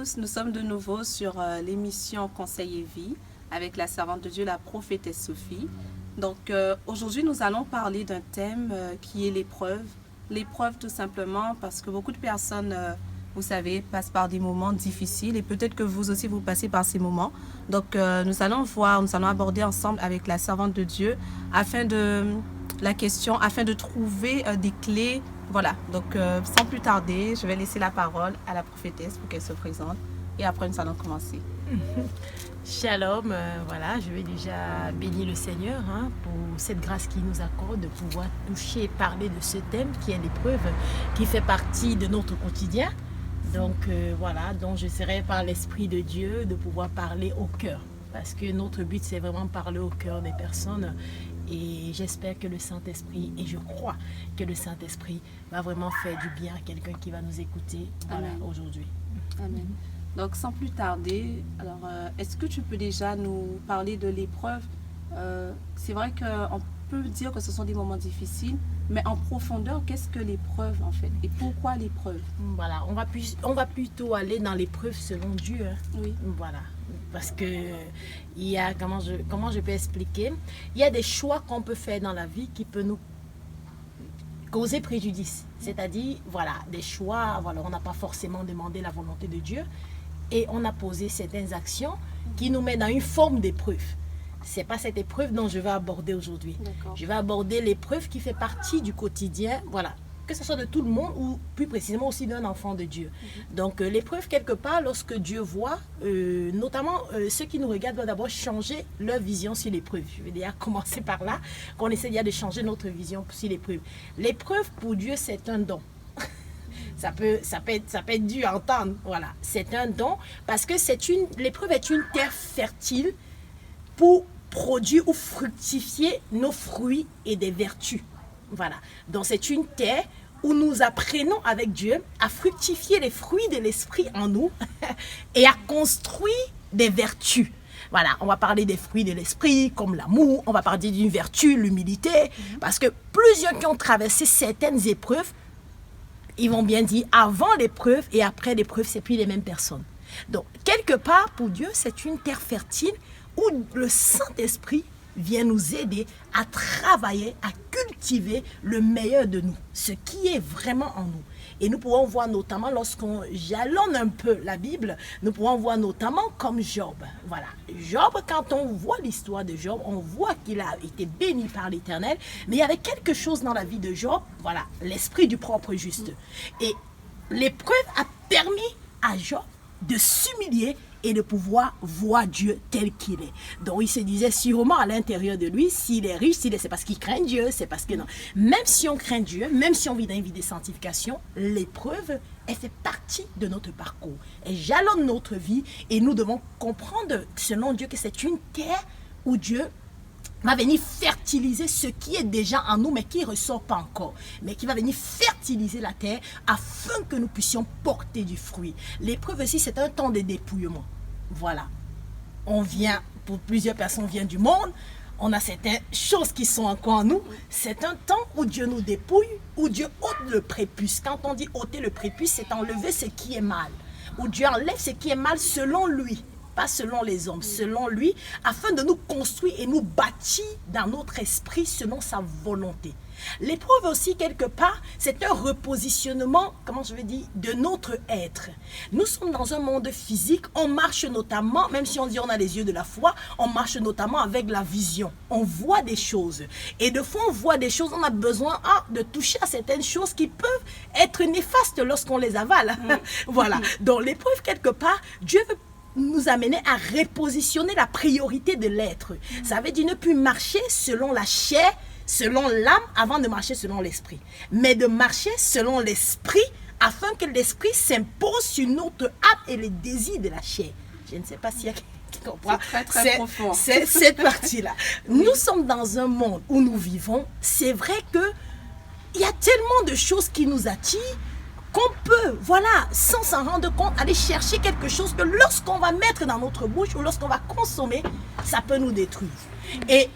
tous, nous sommes de nouveau sur l'émission Conseil et Vie avec la servante de Dieu, la prophétesse Sophie. Donc aujourd'hui, nous allons parler d'un thème qui est l'épreuve. L'épreuve tout simplement parce que beaucoup de personnes, vous savez, passent par des moments difficiles et peut-être que vous aussi, vous passez par ces moments. Donc nous allons aborder ensemble avec la servante de Dieu afin de trouver des clés. Voilà, donc sans plus tarder, je vais laisser la parole à la prophétesse pour qu'elle se présente et après nous allons commencer. Shalom, voilà, je vais déjà bénir le Seigneur pour cette grâce qu'il nous accorde de pouvoir toucher et parler de ce thème qui est l'épreuve, qui fait partie de notre quotidien. Donc voilà, donc je serai par l'Esprit de Dieu de pouvoir parler au cœur. Parce que notre but, c'est vraiment parler au cœur des personnes. Et j'espère que le Saint-Esprit, et je crois que le Saint-Esprit va vraiment faire du bien à quelqu'un qui va nous écouter aujourd'hui. Amen. Donc sans plus tarder, alors est-ce que tu peux déjà nous parler de l'épreuve? C'est vrai qu'on peut dire que ce sont des moments difficiles, mais en profondeur, qu'est-ce que l'épreuve en fait? Et pourquoi l'épreuve? Voilà, on va plutôt aller dans l'épreuve selon Dieu. Oui. Voilà. Parce que il y a, comment je peux expliquer, il y a des choix qu'on peut faire dans la vie qui peuvent nous causer préjudice. C'est-à-dire, voilà, des choix, voilà, on n'a pas forcément demandé la volonté de Dieu et on a posé certaines actions qui nous mettent dans une forme d'épreuve. Ce n'est pas cette épreuve dont je vais aborder aujourd'hui. Je vais aborder l'épreuve qui fait partie du quotidien, voilà, que ce soit de tout le monde ou plus précisément aussi d'un enfant de Dieu. Donc l'épreuve quelque part, lorsque Dieu voit, notamment ceux qui nous regardent doivent d'abord changer leur vision sur l'épreuve. Je vais déjà commencer par là, qu'on essaie déjà de changer notre vision sur l'épreuve. L'épreuve pour Dieu c'est un don. Ça peut être dur à entendre, voilà. C'est un don parce que l'épreuve est une terre fertile pour produire ou fructifier nos fruits et des vertus. Voilà. Donc c'est une terre où nous apprenons avec Dieu à fructifier les fruits de l'esprit en nous et à construire des vertus. Voilà, on va parler des fruits de l'esprit comme l'amour, on va parler d'une vertu, l'humilité, parce que plusieurs qui ont traversé certaines épreuves, ils vont bien dire avant l'épreuve et après l'épreuve, c'est plus les mêmes personnes. Donc quelque part pour Dieu, c'est une terre fertile où le Saint-Esprit vient nous aider à travailler, à cultiver le meilleur de nous, ce qui est vraiment en nous. Et nous pouvons voir notamment, lorsqu'on jalonne un peu la Bible, nous pouvons voir notamment comme Job. Voilà, Job, quand on voit l'histoire de Job, on voit qu'il a été béni par l'Éternel, mais il y avait quelque chose dans la vie de Job, voilà, l'esprit du propre juste. Et l'épreuve a permis à Job de s'humilier et de pouvoir voir Dieu tel qu'il est. Donc il se disait sûrement à l'intérieur de lui, s'il est riche, c'est parce qu'il craint Dieu, c'est parce que non. Même si on craint Dieu, même si on vit dans une vie de sanctification, l'épreuve, elle fait partie de notre parcours. Elle jalonne notre vie et nous devons comprendre, selon Dieu, que c'est une terre où Dieu va venir fertiliser ce qui est déjà en nous, mais qui ne ressort pas encore. Mais qui va venir fertiliser la terre afin que nous puissions porter du fruit. L'épreuve aussi, c'est un temps de dépouillement. Voilà. On vient, pour plusieurs personnes, on vient du monde. On a certaines choses qui sont encore en nous. C'est un temps où Dieu nous dépouille, où Dieu ôte le prépuce. Quand on dit ôter le prépuce, c'est enlever ce qui est mal. Où Dieu enlève ce qui est mal selon lui. Pas selon les hommes, selon lui, afin de nous construire et nous bâtir dans notre esprit selon sa volonté. L'épreuve aussi, quelque part, c'est un repositionnement, comment je vais dire, de notre être. Nous sommes dans un monde physique, on marche notamment, même si on dit on a les yeux de la foi, on marche notamment avec la vision. On voit des choses. Et de fois, on voit des choses, on a besoin de toucher à certaines choses qui peuvent être néfastes lorsqu'on les avale. Voilà. Donc l'épreuve, quelque part, Dieu veut nous amener à repositionner la priorité de l'être. Ça veut dire ne plus marcher selon la chair, selon l'âme, avant de marcher selon l'esprit. Mais de marcher selon l'esprit, afin que l'esprit s'impose sur notre âme et les désirs de la chair. Je ne sais pas s'il y a qui comprend. C'est très profond. C'est cette partie-là. Nous sommes dans un monde où nous vivons. C'est vrai qu'il y a tellement de choses qui nous attirent, qu'on peut, voilà, sans s'en rendre compte, aller chercher quelque chose que lorsqu'on va mettre dans notre bouche ou lorsqu'on va consommer, ça peut nous détruire. Et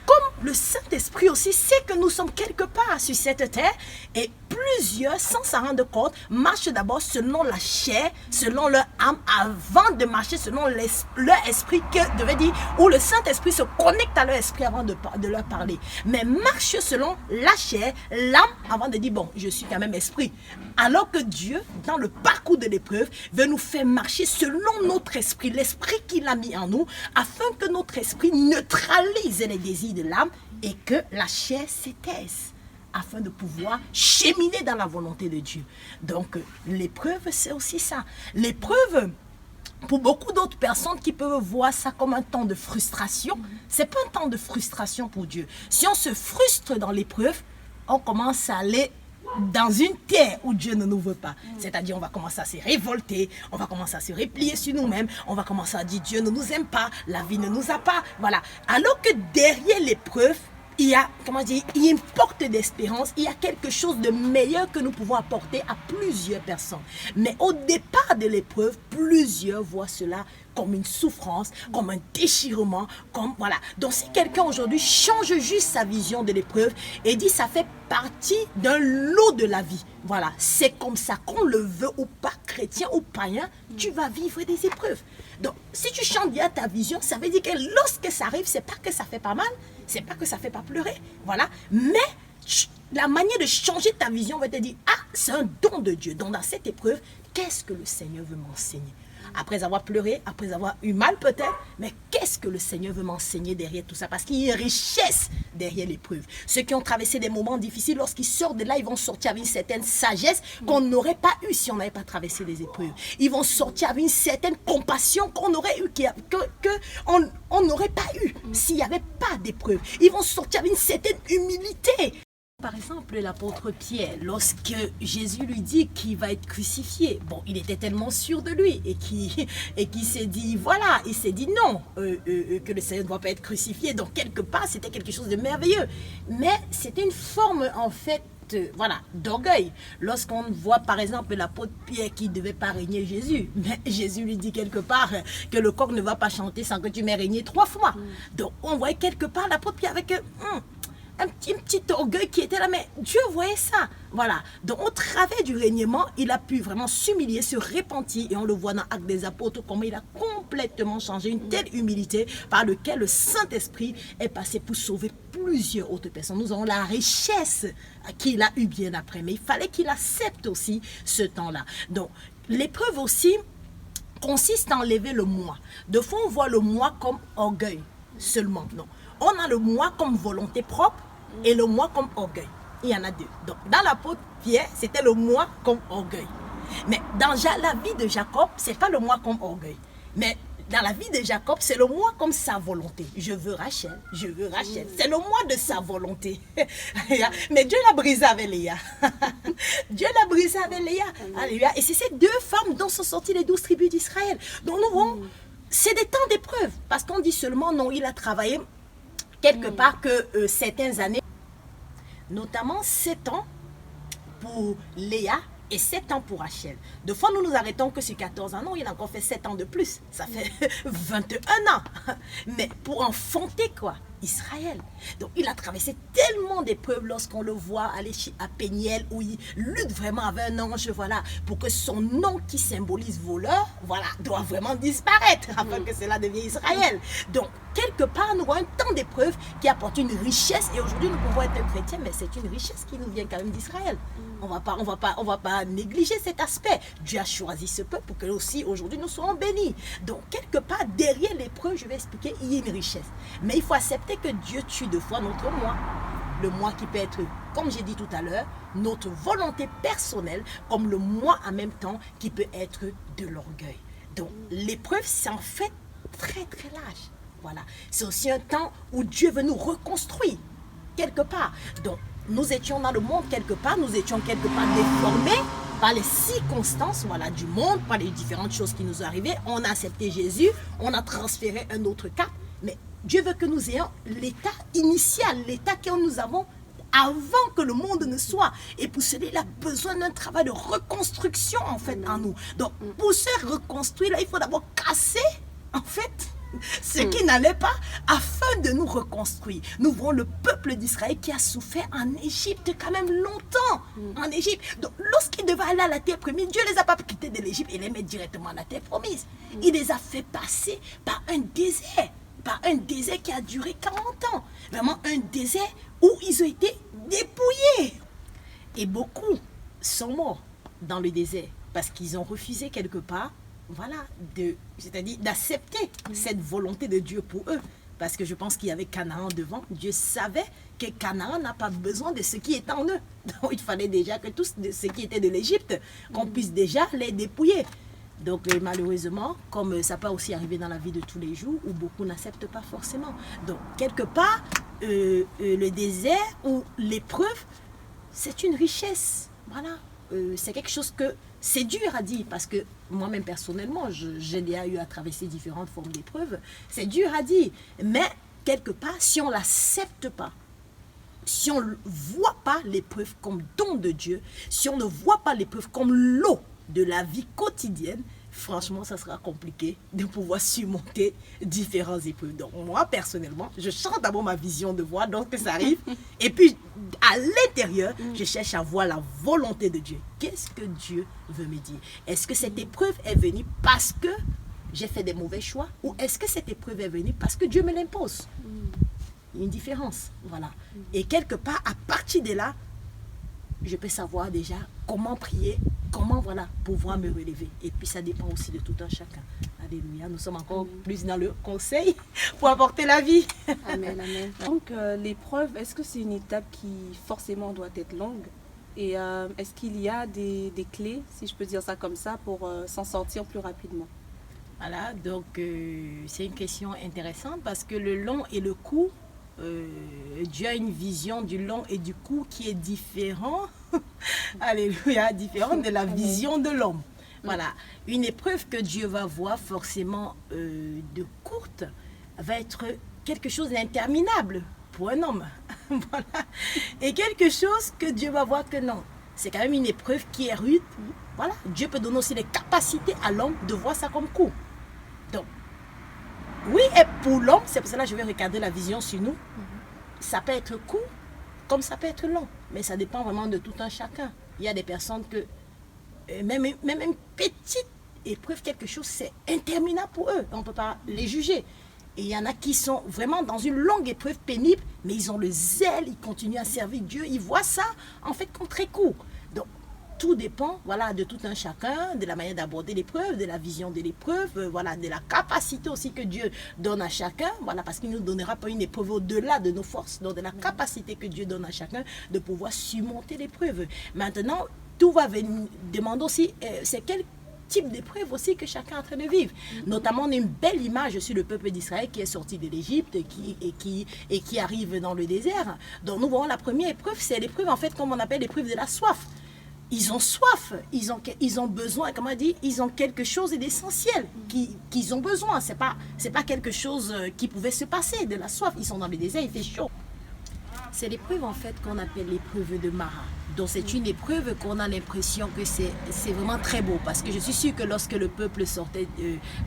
comme le Saint-Esprit aussi sait que nous sommes quelque part sur cette terre et plusieurs, sans s'en rendre compte, marchent d'abord selon la chair, selon leur âme, avant de marcher selon leur esprit, que devait dire, où le Saint-Esprit se connecte à leur esprit avant de leur parler. Mais marche selon la chair, l'âme, avant de dire, bon, je suis quand même esprit. Alors que Dieu, dans le parcours de l'épreuve, veut nous faire marcher selon notre esprit, l'esprit qu'il a mis en nous, afin que notre esprit neutralise les désirs de l'âme et que la chair s'étaise, afin de pouvoir cheminer dans la volonté de Dieu. Donc, l'épreuve, c'est aussi ça. L'épreuve, pour beaucoup d'autres personnes qui peuvent voir ça comme un temps de frustration, c'est pas un temps de frustration pour Dieu. Si on se frustre dans l'épreuve, on commence à aller dans une terre où Dieu ne nous veut pas. C'est-à-dire, on va commencer à se révolter, on va commencer à se replier sur nous-mêmes, on va commencer à dire Dieu ne nous aime pas, la vie ne nous a pas. Voilà. Alors que derrière l'épreuve, il y a, comment dire, il y a une porte d'espérance, il y a quelque chose de meilleur que nous pouvons apporter à plusieurs personnes. Mais au départ de l'épreuve, plusieurs voient cela comme une souffrance, comme un déchirement, comme voilà. Donc si quelqu'un aujourd'hui change juste sa vision de l'épreuve et dit ça fait partie d'un lot de la vie, voilà, c'est comme ça qu'on le veut ou pas, chrétien ou païen, tu vas vivre des épreuves. Donc si tu changes bien ta vision, ça veut dire que lorsque ça arrive, c'est pas que ça fait pas mal, c'est pas que ça fait pas pleurer, voilà, mais la manière de changer ta vision va te dire, ah, c'est un don de Dieu. Donc dans cette épreuve, qu'est-ce que le Seigneur veut m'enseigner? Après avoir pleuré, après avoir eu mal peut-être, mais qu'est-ce que le Seigneur veut m'enseigner derrière tout ça? Parce qu'il y a une richesse derrière l'épreuve. Ceux qui ont traversé des moments difficiles, lorsqu'ils sortent de là, ils vont sortir avec une certaine sagesse qu'on n'aurait pas eue si on n'avait pas traversé des épreuves. Ils vont sortir avec une certaine compassion qu'on aurait eue, qu'on n'aurait pas eue s'il n'y avait pas d'épreuve. Ils vont sortir avec une certaine humilité. Par exemple, l'apôtre Pierre, lorsque Jésus lui dit qu'il va être crucifié, bon, il était tellement sûr de lui et qui s'est dit, voilà, il s'est dit non, que le Seigneur ne doit pas être crucifié. Donc, quelque part, c'était quelque chose de merveilleux. Mais c'était une forme, en fait, voilà, d'orgueil. Lorsqu'on voit, par exemple, l'apôtre Pierre qui ne devait pas régner Jésus, mais Jésus lui dit quelque part que le coq ne va pas chanter sans que tu m'aies régné 3 fois. Donc, on voit quelque part l'apôtre Pierre avec un petit orgueil qui était là, mais Dieu voyait ça. Voilà. Donc, au travers du régnement, il a pu vraiment s'humilier, se repentir. Et on le voit dans Actes des Apôtres, comment il a complètement changé, une telle humilité par laquelle le Saint-Esprit est passé pour sauver plusieurs autres personnes. Nous avons la richesse qu'il a eue bien après, mais il fallait qu'il accepte aussi ce temps-là. Donc, l'épreuve aussi consiste à enlever le moi. De fois, on voit le moi comme orgueil seulement. Non. On a le moi comme volonté propre et le moi comme orgueil. Il y en a deux. Donc, dans l'apôtre Pierre, c'était le moi comme orgueil. Mais dans la vie de Jacob, ce n'est pas le moi comme orgueil. Mais dans la vie de Jacob, c'est le moi comme sa volonté. Je veux Rachel, je veux Rachel. C'est le moi de sa volonté. Mais Dieu l'a brisé avec Léa. Dieu l'a brisé avec Léa. Alléluia. Et c'est ces 2 femmes dont sont sorties les 12 tribus d'Israël. Donc nous voyons, c'est des temps d'épreuve. Parce qu'on dit seulement, non, il a travaillé quelque part que certaines années, notamment 7 ans pour Léa et 7 ans pour Rachel. De fois, nous nous arrêtons que sur 14 ans. Non, il a encore fait 7 ans de plus. Ça fait 21 ans. Mais pour enfanter quoi? Israël. Donc, il a traversé tellement d'épreuves lorsqu'on le voit aller à Péniel où il lutte vraiment avec un ange, voilà, pour que son nom qui symbolise voleur, voilà, doit vraiment disparaître afin que cela devienne Israël. Donc, quelque part, nous avons un temps d'épreuve qui apporte une richesse et aujourd'hui, nous pouvons être chrétiens, mais c'est une richesse qui nous vient quand même d'Israël. On va pas négliger cet aspect. Dieu a choisi ce peuple pour que aussi aujourd'hui nous soyons bénis. Donc, quelque part, derrière l'épreuve, je vais expliquer, il y a une richesse. Mais il faut accepter que Dieu tue 2 fois notre moi. Le moi qui peut être, comme j'ai dit tout à l'heure, notre volonté personnelle, comme le moi en même temps qui peut être de l'orgueil. Donc, l'épreuve, c'est en fait très très large. Voilà. C'est aussi un temps où Dieu veut nous reconstruire, quelque part. Donc, nous étions dans le monde quelque part, nous étions quelque part déformés par les circonstances, voilà, du monde, par les différentes choses qui nous sont arrivées. On a accepté Jésus, on a transféré un autre cap, mais Dieu veut que nous ayons l'état initial, l'état que nous avons avant que le monde ne soit. Et pour cela, il a besoin d'un travail de reconstruction, en fait, en nous. Donc, pour se reconstruire, là, il faut d'abord casser, en fait, ce qui n'allait pas, afin de nous reconstruire. Nous voyons le peuple d'Israël qui a souffert en Égypte quand même longtemps. En Égypte. Donc, lorsqu'ils devaient aller à la terre promise, Dieu les a pas quittés de l'Égypte et les met directement à la terre promise. Il les a fait passer par un désert. Par un désert qui a duré 40 ans. Vraiment un désert où ils ont été dépouillés. Et beaucoup sont morts dans le désert parce qu'ils ont refusé quelque part, voilà, c'est-à-dire d'accepter cette volonté de Dieu pour eux. Parce que je pense qu'il y avait Canaan devant. Dieu savait que Canaan n'a pas besoin de ce qui est en eux. Donc il fallait déjà que tout ce qui était de l'Égypte, qu'on puisse déjà les dépouiller. Donc malheureusement, comme ça peut aussi arriver dans la vie de tous les jours, où beaucoup n'acceptent pas forcément. Donc quelque part, le désert ou l'épreuve, c'est une richesse. Voilà, c'est quelque chose que c'est dur à dire parce que moi-même personnellement, j'ai déjà eu à traverser différentes formes d'épreuves. C'est dur à dire, mais quelque part, si on ne l'accepte pas, si on ne voit pas l'épreuve comme don de Dieu, si on ne voit pas l'épreuve comme l'eau de la vie quotidienne, franchement, ça sera compliqué de pouvoir surmonter différentes épreuves. Donc, moi, personnellement, je change d'abord ma vision de voir donc que ça arrive. Et puis, à l'intérieur, je cherche à voir la volonté de Dieu. Qu'est-ce que Dieu veut me dire? Est-ce que cette épreuve est venue parce que j'ai fait des mauvais choix? Ou est-ce que cette épreuve est venue parce que Dieu me l'impose? Il y a une différence. Voilà. Et quelque part, à partir de là, je peux savoir déjà comment prier, comment voilà, pouvoir me relever. Et puis ça dépend aussi de tout un chacun. Alléluia. Nous sommes encore plus dans le conseil pour apporter la vie. Amen, amen. Donc l'épreuve, est-ce que c'est une étape qui forcément doit être longue? Et est-ce qu'il y a des clés, si je peux dire ça comme ça, pour s'en sortir plus rapidement? Voilà, donc c'est une question intéressante parce que le long et le court, Dieu a une vision du long et du court qui est différent, alléluia, différente de la vision de l'homme. Voilà, une épreuve que Dieu va voir forcément de courte va être quelque chose d'interminable pour un homme. Voilà. Et quelque chose que Dieu va voir que non, c'est quand même une épreuve qui est rude. Voilà, Dieu peut donner aussi les capacités à l'homme de voir ça comme court. Donc, oui, et pour l'homme, c'est pour cela que je vais regarder la vision sur nous. Ça peut être court, comme ça peut être long. Mais ça dépend vraiment de tout un chacun. Il y a des personnes que, même une petite épreuve, quelque chose, c'est interminable pour eux. On ne peut pas les juger. Et il y en a qui sont vraiment dans une longue épreuve pénible, mais ils ont le zèle, ils continuent à servir Dieu. Ils voient ça, en fait, comme très court. Donc, tout dépend, voilà, de tout un chacun, de la manière d'aborder l'épreuve, de la vision de l'épreuve, voilà, de la capacité aussi que Dieu donne à chacun, voilà, parce qu'il ne nous donnera pas une épreuve au-delà de nos forces, donc de la capacité que Dieu donne à chacun de pouvoir surmonter l'épreuve. Maintenant, tout va venir demander aussi, c'est quel type d'épreuve aussi que chacun est en train de vivre. Notamment, on a une belle image sur le peuple d'Israël qui est sorti de l'Égypte et qui arrive dans le désert. Donc, nous voyons la première épreuve, c'est l'épreuve, en fait, comme on appelle l'épreuve de la soif. Ils ont soif, ils ont besoin, comment dire, ils ont quelque chose d'essentiel qu'ils ont besoin. C'est pas quelque chose qui pouvait se passer, de la soif. Ils sont dans le désert, il fait chaud. C'est l'épreuve en fait qu'on appelle l'épreuve de Mara. Donc c'est une épreuve qu'on a l'impression que c'est vraiment très beau. Parce que je suis sûre que lorsque le peuple sortait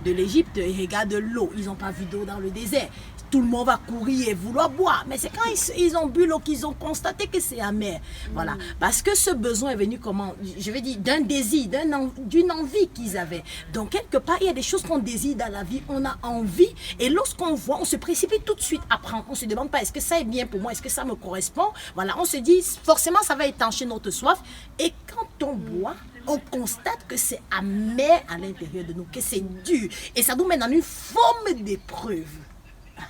de l'Égypte, ils regardent l'eau. Ils n'ont pas vu d'eau dans le désert. Tout le monde va courir et vouloir boire. Mais c'est quand ils ont bu l'eau qu'ils ont constaté que c'est amer. Voilà. Parce que ce besoin est venu comment? Je vais dire d'un désir, d'une envie qu'ils avaient. Donc quelque part, il y a des choses qu'on désire dans la vie. On a envie. Et lorsqu'on voit, on se précipite tout de suite à prendre. On ne se demande pas est-ce que ça est bien pour moi? Est-ce que ça me correspond? Voilà. On se dit forcément ça va étancher notre soif. Et quand on boit, on constate que c'est amer à l'intérieur de nous, que c'est dur. Et ça nous met dans une forme d'épreuve.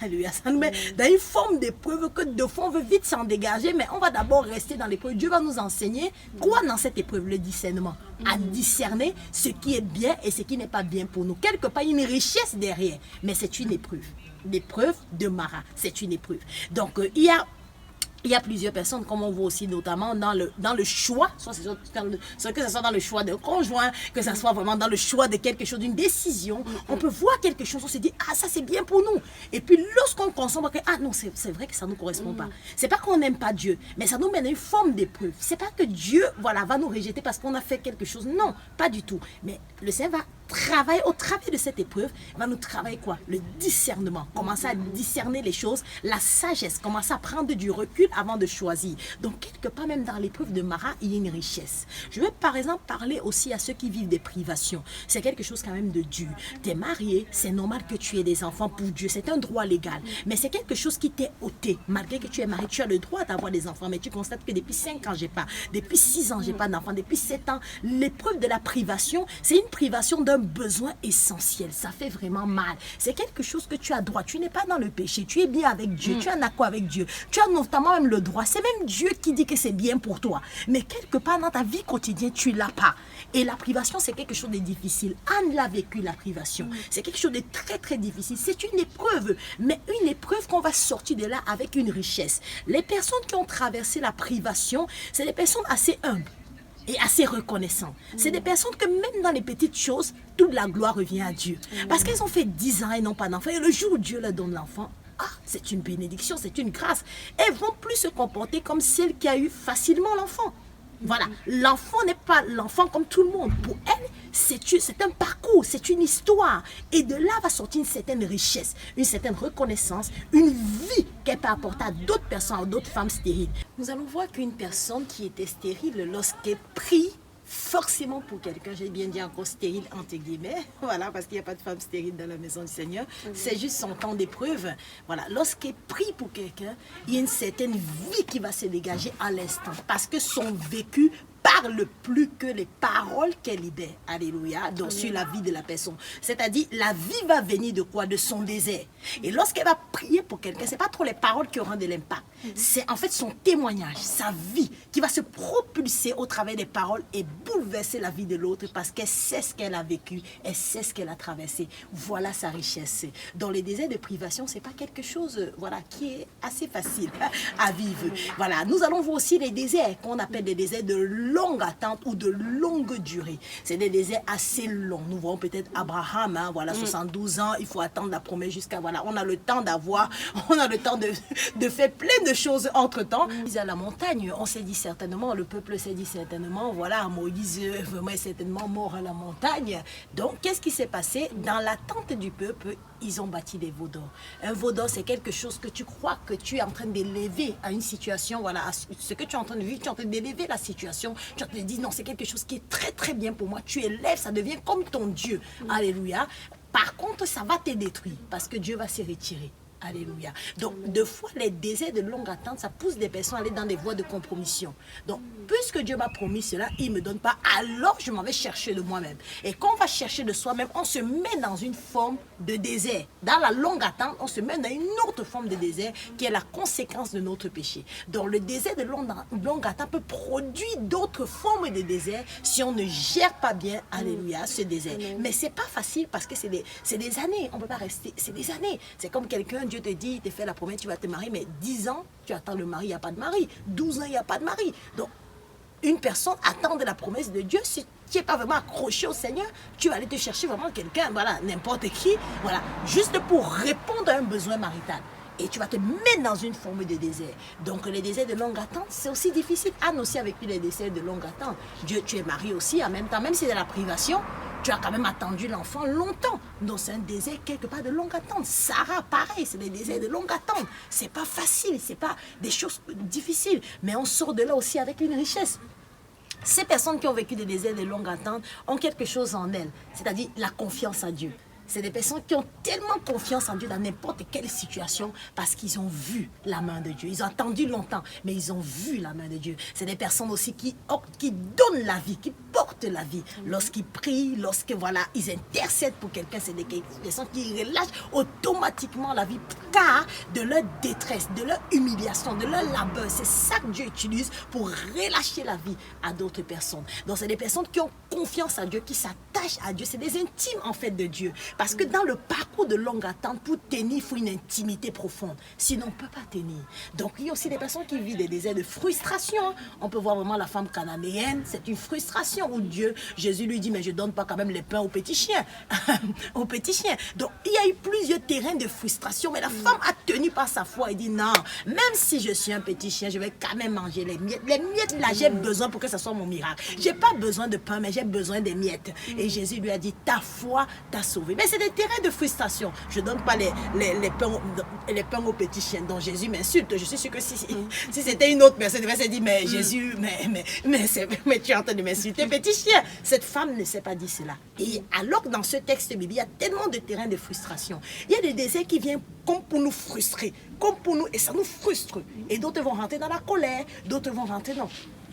Alléluia, ça nous met dans une forme d'épreuve que de fois on veut vite s'en dégager, mais on va d'abord rester dans l'épreuve. Dieu va nous enseigner quoi dans cette épreuve? Le discernement. À discerner ce qui est bien et ce qui n'est pas bien pour nous. Quelque part, il y a une richesse derrière, mais c'est une épreuve. L'épreuve de Mara, c'est une épreuve. Donc, il y a plusieurs personnes, comme on voit aussi notamment dans le choix, que ce soit dans le choix de conjoint, que ce soit vraiment dans le choix de quelque chose, d'une décision. On peut voir quelque chose, on se dit, ah ça c'est bien pour nous. Et puis lorsqu'on consomme, ah non, c'est vrai que ça ne nous correspond pas. C'est pas qu'on n'aime pas Dieu, mais ça nous mène à une forme d'épreuve. C'est pas que Dieu, voilà, va nous rejeter parce qu'on a fait quelque chose. Non, pas du tout. Mais le Seigneur va travailler au travers de cette épreuve, va nous travailler quoi? Le discernement. Commencer à discerner les choses, la sagesse, commencer à prendre du recul avant de choisir. Donc, quelque part, même dans l'épreuve de Mara, il y a une richesse. Je vais par exemple parler aussi à ceux qui vivent des privations. C'est quelque chose quand même de dur. Tu es marié, c'est normal que tu aies des enfants pour Dieu. C'est un droit légal. Mais c'est quelque chose qui t'est ôté. Malgré que tu es marié, tu as le droit d'avoir des enfants. Mais tu constates que depuis 5 ans, j'ai pas. Depuis 6 ans, j'ai pas d'enfants. Depuis 7 ans, l'épreuve de la privation, c'est une privation d'un besoin essentiel. Ça fait vraiment mal. C'est quelque chose que tu as droit. Tu n'es pas dans le péché. Tu es bien avec Dieu. Tu es en accord avec Dieu. Tu as notamment même le droit. C'est même Dieu qui dit que c'est bien pour toi. Mais quelque part dans ta vie quotidienne, tu l'as pas. Et la privation, c'est quelque chose de difficile. Anne l'a vécu, la privation. C'est quelque chose de très, très difficile. C'est une épreuve. Mais une épreuve qu'on va sortir de là avec une richesse. Les personnes qui ont traversé la privation, c'est des personnes assez humbles et assez reconnaissantes. C'est des personnes que même dans les petites choses, toute la gloire revient à Dieu. Parce qu'elles ont fait 10 ans et n'ont pas d'enfant. Et le jour où Dieu leur donne l'enfant, c'est une bénédiction, c'est une grâce. Elles vont plus se comporter comme celle qui a eu facilement l'enfant. Voilà, l'enfant n'est pas l'enfant comme tout le monde. Pour elle, c'est un parcours, c'est une histoire. Et de là va sortir une certaine richesse, une certaine reconnaissance, une vie qu'elle peut apporter à d'autres personnes, à d'autres femmes stériles. Nous allons voir qu'une personne qui était stérile, lorsqu'elle prie, forcément pour quelqu'un, j'ai bien dit encore stérile entre guillemets, voilà, parce qu'il n'y a pas de femme stérile dans la maison du Seigneur, c'est juste son temps d'épreuve. Voilà, lorsqu'elle prie pour quelqu'un, il y a une certaine vie qui va se dégager à l'instant, parce que son vécu parle plus que les paroles qu'elle libère. Alléluia. Donc sur la vie de la personne. C'est-à-dire, la vie va venir de quoi? De son désert. Et lorsqu'elle va prier pour quelqu'un, c'est pas trop les paroles qui auront de l'impact. C'est en fait son témoignage, sa vie, qui va se propulser au travers des paroles et bouleverser la vie de l'autre parce qu'elle sait ce qu'elle a vécu, elle sait ce qu'elle a traversé. Voilà sa richesse. Dans les déserts de privation, c'est pas quelque chose, voilà, qui est assez facile à vivre. Voilà. Nous allons voir aussi les déserts qu'on appelle des déserts de longue attente ou de longue durée. C'est des déserts assez longs. Nous voyons peut-être Abraham, hein, voilà, 72 ans, il faut attendre la promesse jusqu'à, voilà, on a le temps d'avoir, on a le temps de faire plein de choses entre-temps. À la montagne, on s'est dit certainement, le peuple s'est dit certainement, voilà, Moïse vraiment est certainement mort à la montagne. Donc, qu'est-ce qui s'est passé? Dans l'attente du peuple, ils ont bâti des veaux d'or. Un veau d'or, c'est quelque chose que tu crois que tu es en train d'élever à une situation, voilà, à ce que tu es en train de vivre, tu es en train d'élever la situation, tu te dis non, c'est quelque chose qui est très très bien pour moi, tu élèves, ça devient comme ton Dieu. Alléluia. Par contre, ça va te détruire parce que Dieu va se retirer. Alléluia. Donc, deux fois, les déserts de longue attente, ça pousse des personnes à aller dans des voies de compromission. Donc, puisque Dieu m'a promis cela, il ne me donne pas, alors je m'en vais chercher de moi-même. Et quand on va chercher de soi-même, on se met dans une forme de désert. Dans la longue attente, on se met dans une autre forme de désert qui est la conséquence de notre péché. Donc, le désert de longue attente peut produire d'autres formes de désert si on ne gère pas bien, alléluia, ce désert. Mais ce n'est pas facile parce que c'est des années. On ne peut pas rester, c'est des années. C'est comme quelqu'un, Dieu te dit, il te fait la promesse, tu vas te marier, mais 10 ans, tu attends le mari, il n'y a pas de mari. 12 ans, il n'y a pas de mari. Donc, une personne attend de la promesse de Dieu. Si tu n'es pas vraiment accroché au Seigneur, tu vas aller te chercher vraiment quelqu'un, voilà, n'importe qui, voilà, juste pour répondre à un besoin marital. Et tu vas te mettre dans une forme de désert. Donc, les déserts de longue attente, c'est aussi difficile. Anne aussi a vécu les déserts de longue attente. Dieu, tu es marié aussi en même temps, même si c'est de la privation, tu as quand même attendu l'enfant longtemps. Donc, c'est un désert quelque part de longue attente. Sarah, pareil, c'est des déserts de longue attente. C'est pas facile, c'est pas des choses difficiles. Mais on sort de là aussi avec une richesse. Ces personnes qui ont vécu des déserts de longue attente ont quelque chose en elles, c'est-à-dire la confiance en Dieu. C'est des personnes qui ont tellement confiance en Dieu dans n'importe quelle situation parce qu'ils ont vu la main de Dieu. Ils ont attendu longtemps, mais ils ont vu la main de Dieu. C'est des personnes aussi qui donnent la vie, qui portent la vie. Lorsqu'ils prient, lorsque voilà, ils intercèdent pour quelqu'un, c'est des personnes qui relâchent automatiquement la vie car de leur détresse, de leur humiliation, de leur labeur. C'est ça que Dieu utilise pour relâcher la vie à d'autres personnes. Donc c'est des personnes qui ont confiance à Dieu, qui s'attachent à Dieu. C'est des intimes en fait de Dieu. Parce que dans le parcours de longue attente, pour tenir, il faut une intimité profonde. Sinon, on ne peut pas tenir. Donc, il y a aussi des personnes qui vivent des déserts de frustration. On peut voir vraiment la femme cananéenne, c'est une frustration où Jésus lui dit, mais je ne donne pas quand même les pains aux petits chiens. Aux petits chiens. Donc, il y a eu plusieurs terrains de frustration, mais la femme a tenu par sa foi et dit, non, même si je suis un petit chien, je vais quand même manger les miettes. Les miettes, là, j'ai besoin pour que ça soit mon miracle. Je n'ai pas besoin de pain, mais j'ai besoin des miettes. Et Jésus lui a dit, ta foi t'a sauvé. Mais c'est des terrains de frustration. Je ne donne pas les pains aux petits chiens. Donc Jésus m'insulte. Je suis sûre que si c'était une autre personne, elle s'est dit, mais Jésus, mais tu es en train de m'insulter, petit chien. Cette femme ne s'est pas dit cela. Et alors que dans ce texte biblique, il y a tellement de terrains de frustration. Il y a des déserts qui viennent comme pour nous frustrer, comme pour nous, et ça nous frustre. Et d'autres vont rentrer dans la colère, d'autres vont rentrer dans...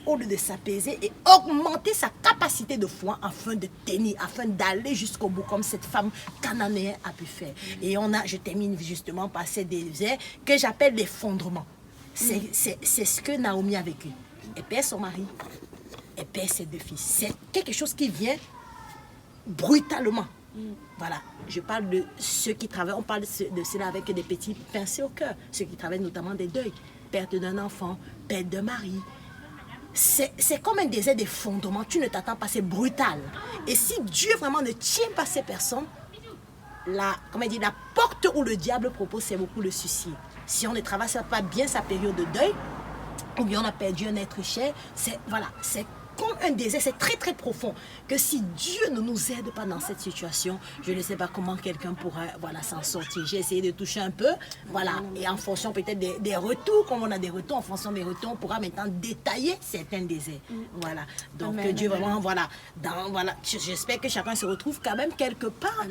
au lieu de s'apaiser et augmenter sa capacité de foi afin de tenir, afin d'aller jusqu'au bout, comme cette femme cananéenne a pu faire. Et je termine justement par ces déserts que j'appelle l'effondrement. C'est ce que Naomi a vécu. Elle perd son mari, elle perd ses 2 fils. C'est quelque chose qui vient brutalement. Voilà, je parle de ceux qui travaillent, on parle de cela avec des petits pincés au cœur, ceux qui travaillent notamment des deuils, perte d'un enfant, perte d'un mari. C'est comme un désert d'effondrement, tu ne t'attends pas, c'est brutal. Et si Dieu vraiment ne tient pas ces personnes, la porte où le diable propose, c'est beaucoup le suicide. Si on ne traverse pas bien sa période de deuil, ou bien on a perdu un être cher, c'est comme un désert, c'est très très profond. Que si Dieu ne nous aide pas dans cette situation, je ne sais pas comment quelqu'un pourra s'en sortir. J'ai essayé de toucher un peu, et en fonction peut-être des retours, comme on a des retours, en fonction des retours, on pourra maintenant détailler certains déserts. Voilà. Donc Amen. Dieu vraiment, j'espère que chacun se retrouve quand même quelque part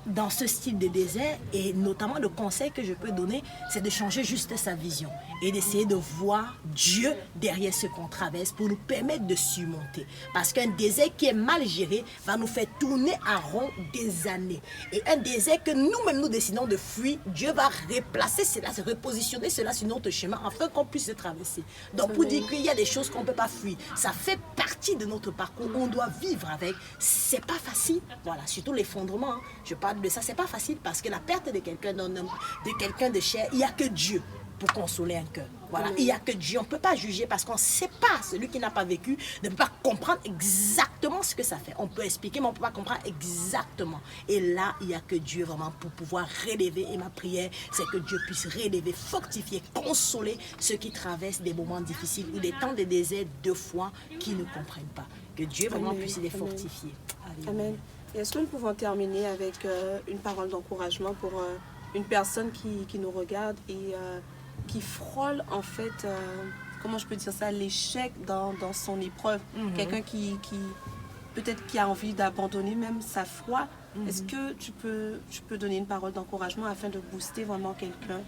dans ce style de désert, et notamment le conseil que je peux donner, c'est de changer juste sa vision et d'essayer de voir Dieu derrière ce qu'on traverse pour nous permettre de surmonter. Parce qu'un désert qui est mal géré va nous faire tourner en rond des années. Et un désert que nous-mêmes nous décidons de fuir, Dieu va replacer cela, repositionner cela sur notre chemin afin qu'on puisse le traverser. Donc pour dire qu'il y a des choses qu'on ne peut pas fuir, ça fait partie de notre parcours, on doit vivre avec. C'est pas facile, surtout l'effondrement. Je parle de ça, c'est pas facile parce que la perte de quelqu'un d'un homme, de quelqu'un de cher, il n'y a que Dieu pour consoler un cœur. Il n'y a que Dieu. On ne peut pas juger parce qu'on ne sait pas. Celui qui n'a pas vécu ne peut pas comprendre exactement ce que ça fait. On peut expliquer, mais on ne peut pas comprendre exactement. Et là, il n'y a que Dieu vraiment pour pouvoir relever. Et ma prière, c'est que Dieu puisse relever, fortifier, consoler ceux qui traversent des moments difficiles ou des temps de désert de foi qui ne comprennent pas. Que Dieu vraiment puisse les fortifier. Amen. Et est-ce que nous pouvons terminer avec une parole d'encouragement pour une personne qui nous regarde et qui frôle en fait, comment je peux dire ça, l'échec dans son épreuve. Quelqu'un qui peut-être qui a envie d'abandonner même sa foi. Est-ce que tu peux donner une parole d'encouragement afin de booster vraiment quelqu'un?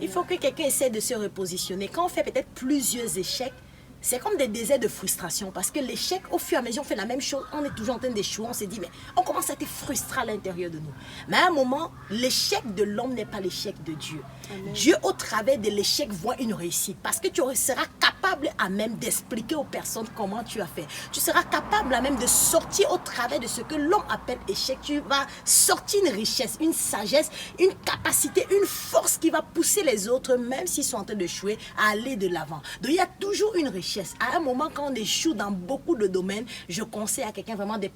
Il faut que quelqu'un essaie de se repositionner. Quand on fait peut-être plusieurs échecs, c'est comme des déserts de frustration parce que l'échec, au fur et à mesure, on fait la même chose, on est toujours en train d'échouer, on se dit, mais on commence à être frustré à l'intérieur de nous. Mais à un moment, l'échec de l'homme n'est pas l'échec de Dieu. Amen. Dieu, au travers de l'échec, voit une réussite parce que tu seras capable à même d'expliquer aux personnes comment tu as fait. Tu seras capable à même de sortir au travers de ce que l'homme appelle échec. Tu vas sortir une richesse, une sagesse, une capacité, une force qui va pousser les autres, même s'ils sont en train d'échouer, à aller de l'avant. Donc, il y a toujours une richesse. À un moment, quand on échoue dans beaucoup de domaines, je conseille à quelqu'un vraiment de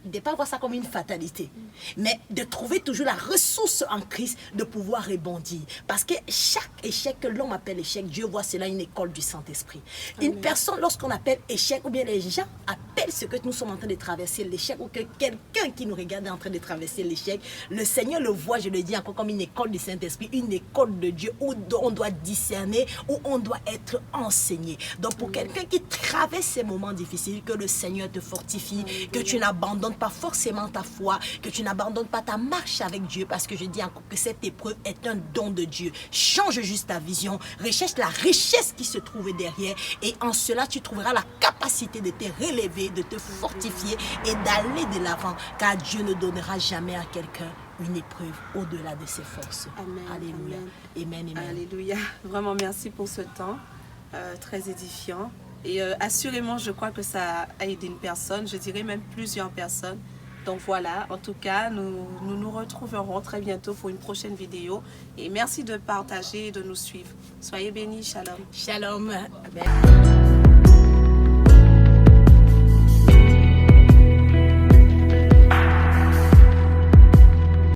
ne pas voir ça comme une fatalité, mais de trouver toujours la ressource en Christ de pouvoir rebondir. Parce que chaque échec que l'homme appelle échec, Dieu voit cela une école du Saint-Esprit. Une personne, lorsqu'on appelle échec, ou bien les gens appellent ce que nous sommes en train de traverser, l'échec, ou que quelqu'un qui nous regarde est en train de traverser l'échec, le Seigneur le voit, je le dis encore, comme une école du Saint-Esprit, une école de Dieu où on doit discerner, où on doit être enseigné. Donc pour quelqu'un qui traverse ces moments difficiles, que le Seigneur te fortifie, que tu n'abandonnes pas forcément ta foi, que tu n'abandonnes pas ta marche avec Dieu, parce que je dis encore que cette épreuve est un don de Dieu. Change juste ta vision, recherche la richesse qui se trouve derrière, et en cela tu trouveras la capacité de te relever, de te fortifier et d'aller de l'avant, car Dieu ne donnera jamais à quelqu'un une épreuve au-delà de ses forces. Amen. Alléluia. Amen. Amen. Alléluia. Vraiment merci pour ce temps très édifiant. Et assurément, je crois que ça a aidé une personne, je dirais même plusieurs personnes. Donc voilà, en tout cas, nous retrouverons très bientôt pour une prochaine vidéo. Et merci de partager et de nous suivre. Soyez bénis, shalom. Shalom. Amen.